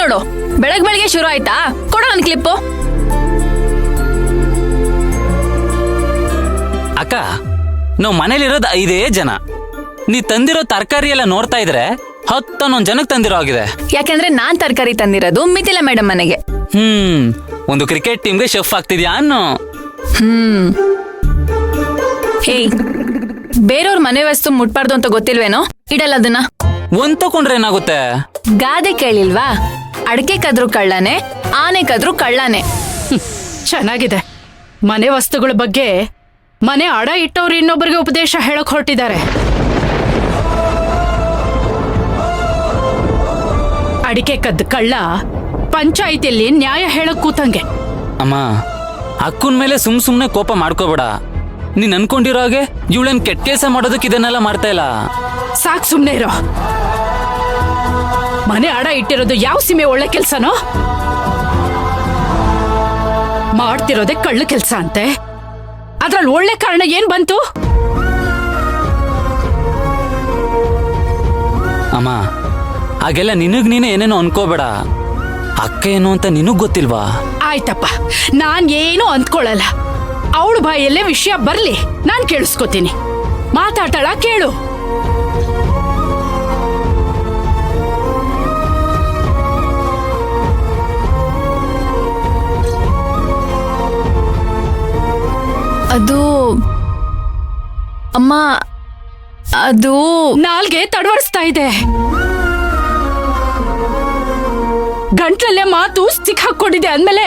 ನೋಡು, ಬೆಳಗ್ಗೆ ಶುರು ಆಯ್ತಾ? ಕೊಡು ನನ್ ಕ್ಲಿಪ್ಪು. ಅಕ್ಕ, ನಾವು ಮನೇಲಿರೋದು 5 ಜನ. ನೀ ತಂದಿರೋ ತರಕಾರಿ ಎಲ್ಲ ನೋಡ್ತಾ ಇದ್ರೆ 10-11 ಜನಕ್ಕೆ ತಂದಿರೋ ಆಗಿದೆ. ಯಾಕೆಂದ್ರೆ ನಾನ್ ತರಕಾರಿ ತಂದಿರೋದು ಮಿಥಿಲಾ ಮೇಡಮ್ ಮನೆಗೆ. ಒಂದು ಕ್ರಿಕೆಟ್ ಟೀಮ್ಗೆ ಶೆಫ್ ಆಗ್ತಿದ್ಯಾ ಅನ್ನೋ. ಹೇಯ್, ಬೇರೆಯವ್ರ ಮನೆ ವಸ್ತು ಮುಟ್ಬಾರ್ದು ಅಂತ ಗೊತ್ತಿಲ್ವೇನೋ? ಇಡಲ್ಲ ಅದನ್ನ. ಒಂದ್ ತಕೊಂಡ್ರೆ ಏನಾಗುತ್ತೆ? ಗಾದೆ ಕೇಳಿಲ್ವಾ? ಅಡಕೆ ಕದ್ರು ಕಳ್ಳನೆ, ಆನೆ ಕದ್ರು ಕಳ್ಳನೆ. ಚೆನ್ನಾಗಿದೆ. ಮನೆ ವಸ್ತುಗಳ ಬಗ್ಗೆ ಮನೆ ಅಡ ಇಟ್ಟವ್ರು ಇನ್ನೊಬ್ಬರಿಗೆ ಉಪದೇಶ ಹೇಳಕ್ ಹೊರಟಿದ್ದಾರೆ. ಅಡಿಕೆ ಕದ್ದ ಕಳ್ಳ ಪಂಚಾಯಿತಿಯಲ್ಲಿ ನ್ಯಾಯ ಹೇಳಕ್ ಕೂತಂಗೆ. ಅಮ್ಮ, ಅಕ್ಕನ ಮೇಲೆ ಸುಮ್ನೆ ಕೋಪ ಮಾಡ್ಕೋಬೇಡ. ನೀನ್ ಅನ್ಕೊಂಡಿರೋ ಹಾಗೆ ಇವಳೇನ್ ಕೆಟ್ಟ ಕೆಲಸ ಮಾಡೋದಕ್ಕೆ ಇದನ್ನೆಲ್ಲ ಮಾಡ್ತಾ ಇಲ್ಲ. ಸಾಕ್, ಸುಮ್ನೆ ಇರೋ. ಮನೆ ಅಡ ಇಟ್ಟಿರೋದು ಯಾವ ಸೀಮೆ ಒಳ್ಳೆ ಕೆಲ್ಸನೋ? ಮಾಡ್ತಿರೋದೆ ಕಳ್ಳ ಕೆಲ್ಸ ಅಂತೆ. ಅದ್ರಲ್ಲಿ ಒಳ್ಳೆ ಕಾರಣ ಏನ್ ಬಂತು? ಅಮ್ಮ, ಹಾಗೆಲ್ಲ ನಿನಗ್ ನೀನೇ ಏನೇನೋ ಅನ್ಕೋಬೇಡ. ಅಕ್ಕ ಏನು ಅಂತ ನಿನಗ್ ಗೊತ್ತಿಲ್ವಾ? ಆಯ್ತಪ್ಪ, ನಾನ್ ಏನೂ ಅಂದ್ಕೊಳ್ಳಲ್ಲ. ಅವಳು ಬಾಯಲ್ಲೇ ವಿಷಯ ಬರ್ಲಿ, ನಾನ್ ಕೇಳಿಸ್ಕೊತೀನಿ. ಮಾತಾಡ್ತಾಳ ಕೇಳು. ಅದು ಅಮ್ಮ, ಅದು ನಾಲ್ಗೆ ತಡವಡಿಸ್ತಾ ಇದೆ. ಗಂಟ್ಲಲ್ಲೇ ಮಾತು ಸಿಕ್ಕಾಕೊಂಡಿದೆ ಅಂದ್ಮೇಲೆ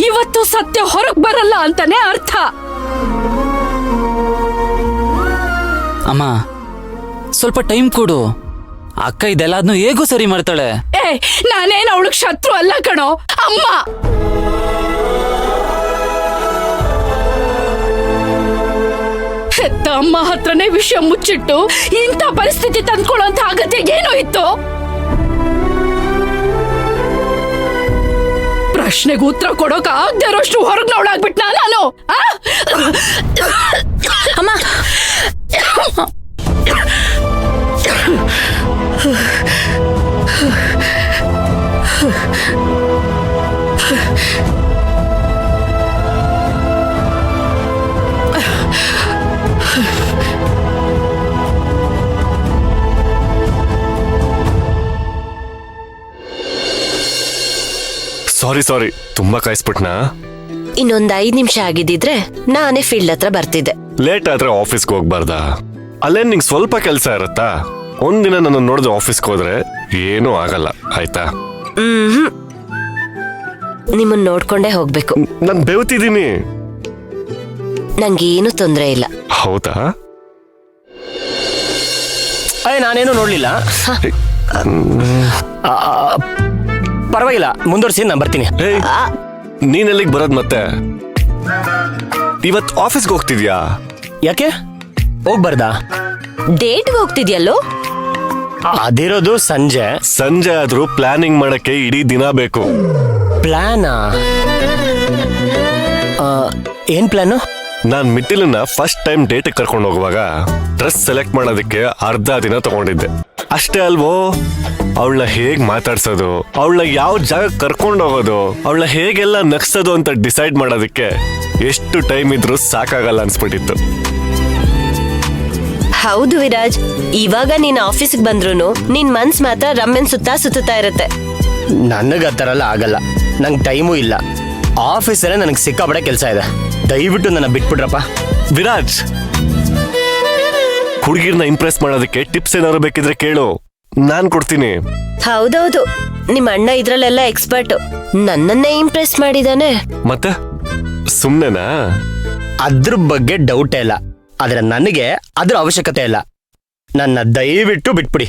ಇವತ್ತು ಸತ್ಯ ಹೊರಗ್ ಬರಲ್ಲ ಅಂತಾನೆ ಅರ್ಥ. ಅಮ್ಮ, ಸ್ವಲ್ಪ ಟೈಮ್ ಕೊಡು. ಅಕ್ಕ ಇದೆಲ್ಲಾದ್ನೂ ಹೇಗೂ ಸರಿ ಮಾಡ್ತಾಳೆ. ನಾನೇನ್ ಅವಳಗ್ ಶತ್ರು ಅಲ್ಲ ಕಣೋ ಅಮ್ಮ. ಹೆತ್ತ ಅಮ್ಮ ಹತ್ರನೇ ವಿಷಯ ಮುಚ್ಚಿಟ್ಟು ಇಂಥ ಪರಿಸ್ಥಿತಿ ತಂದ್ಕೊಳ್ಳೋಂತ ಅಗತ್ಯ ಏನೋ ಇತ್ತು? ಪ್ರಶ್ನೆಗೆ ಉತ್ತರ ಕೊಡೋಕೆ ಆಗದೆ ಇರೋಷ್ಟು ಹೊರಗ್ ನೋಡಾಗ್ಬಿಟ್ಟ ನಾನು. ಅಮ್ಮ, ಸಾರಿ, ತುಂಬಾ ಕಾಯಿಸ್ಬಿಟ್ನಾ? ಇನ್ನೊಂದ್ 5 ನಿಮಿಷ ಆಗಿದ್ದಿದ್ರೆ ನಾನೇ ಫೀಲ್ಡ್ ಹತ್ರ ಬರ್ತಿದ್ದೆ. ಲೇಟ್ ಆದ್ರೆ ಆಫೀಸ್ಗೆ ಹೋಗ್ಬಾರ್ದಾ? ಅಲ್ಲೇನ್ ನಿಂಗೆ ಸ್ವಲ್ಪ ಕೆಲಸ ಇರತ್ತಾ? ಒಂದಿನ ನನ್ನ ನೋಡಿದ್ರೆ ಆಫೀಸ್ಗೆ ಹೋದ್ರೆ ಏನೂ ಆಗಲ್ಲ, ಆಯ್ತಾ? ನಿಮ್ಮನ್ನ ನೋಡ್ಕೊಂಡೇ ಹೋಗ್ಬೇಕು. ನಾನ್ ಬೆವ್ತಿದ್ದೀನಿ. ನಂಗೇನು ತೊಂದ್ರೆ ಇಲ್ಲ. ಹೌದಾ? ನಾನೇನು ನೋಡ್ಲಿಲ್ಲ. ಪರವಾಗಿಲ್ಲ, ಮುಂದುವರ್ಸಿ, ನಾನು ಬರ್ತೀನಿ. ನೀನ್ ಎಲ್ಲಿಗೆ ಬರೋದ್ ಮತ್ತೆ? ಇವತ್ ಆಫೀಸ್ಗೆ ಹೋಗ್ತಿದ್ಯಾ? ಯಾಕೆ ಹೋಗ್ಬಾರ್ದಾ? ಡೇಟ್ಗೆ ಹೋಗ್ತಿದ್ಯಲ್ಲೋ? ಅದಿರೋದು ಸಂಜೆ. ಸಂಜೆ ಆದ್ರೂ ಪ್ಲಾನಿಂಗ್ ಮಾಡಕ್ಕೆ ಇಡೀ ದಿನ ಬೇಕು. ಪ್ಲಾನಾ? ಏನ್ ಪ್ಲಾನು? ನಾನ್ ಮಿಥಿಲನ್ನ ಫಸ್ಟ್ ಟೈಮ್ ಡೇಟ್ ಕರ್ಕೊಂಡು ಹೋಗುವಾಗ ಡ್ರೆಸ್ ಸೆಲೆಕ್ಟ್ ಮಾಡೋದಕ್ಕೆ ಅರ್ಧ ದಿನ ತಗೊಂಡಿದ್ದೆ. ಅಷ್ಟೇ ಅಲ್ವೋ, ಅವಳನ್ನ ಹೇಗ್ ಮಾತಾಡ್ಸೋದು, ಅವಳನ್ನ ಯಾವ ಜಾಗ ಕರ್ಕೊಂಡು ಹೋಗೋದು, ಅವಳನ್ನ ಹೇಗೆಲ್ಲ ನಗ್ಸೋದು ಅಂತ ಡಿಸೈಡ್ ಮಾಡೋದಕ್ಕೆ ಎಷ್ಟು ಟೈಮ್ ಇದ್ರೂ ಸಾಕಾಗಲ್ಲ ಅನ್ಸ್ಬಿಟ್ಟಿತ್ತು. ಹೌದು ವಿರಾಜ್, ಇವಾಗ ನೀನ್ ಆಫೀಸ್ಗೆ ಬಂದ್ರು ನಿನ್ ಮನ್ಸ್ ಮಾತ್ರ ರಮ್ಯನ್ ಸುತ್ತಾ ಇರತ್ತೆ. ನನಗೆ ಆ ಥರ ಎಲ್ಲ ಆಗಲ್ಲ. ನಂಗೆ ಟೈಮೂ ಇಲ್ಲ. ಆಫೀಸಲ್ಲೇ ನನಗೆ ಸಿಕ್ಕಾಪಡೆ ಕೆಲಸ ಇದೆ. ದಯವಿಟ್ಟು ನನ್ನ ಬಿಟ್ಬಿಡ್ರಪ್ಪ. ವಿರಾಜ್, ಹುಡುಗಿರ್ನ ಇಂಪ್ರೆಸ್ ಮಾಡೋದಕ್ಕೆ ಟಿಪ್ಸ್ ಏನಾದ್ರು ಬೇಕಿದ್ರೆ ಕೇಳು, ನಾನ್ ಕೊಡ್ತೀನಿ. ಹೌದೌದು, ನಿಮ್ ಅಣ್ಣ ಇದ್ರಲ್ಲೆಲ್ಲ ಎಕ್ಸ್ಪರ್ಟ್. ನನ್ನನ್ನೇ ಇಂಪ್ರೆಸ್ ಮಾಡಿದಾನೆ. ಮತ್ತೆ ಸುಮ್ನೆನಾ? ಅದ್ರ ಬಗ್ಗೆ ಡೌಟೇ ಇಲ್ಲ. ಆದ್ರೆ ನನಗೆ ಅದ್ರ ಅವಶ್ಯಕತೆ ಇಲ್ಲ. ನನ್ನ ದಯವಿಟ್ಟು ಬಿಟ್ಬಿಡಿ.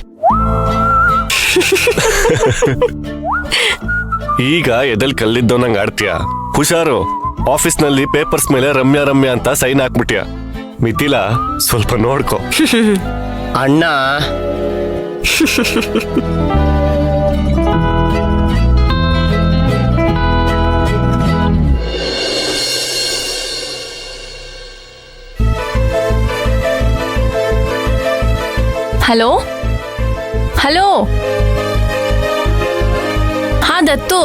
ಈಗ ಎದಲ್ ಕಲ್ಲಿದ್ದವನಂಗ್ ಆಡ್ತೀಯ? ಹುಷಾರು, ಆಫೀಸ್ನಲ್ಲಿ ಪೇಪರ್ಸ್ ಮೇಲೆ ರಮ್ಯಾ ಅಂತ ಸೈನ್ ಹಾಕ್ಬಿಟ್ಯಾ. ಮಿಥಿಲಾ, ಸ್ವಲ್ಪ ನೋಡ್ಕೊ. ಅಣ್ಣ, ಹಲೋ, ಹಾ ದತ್ತು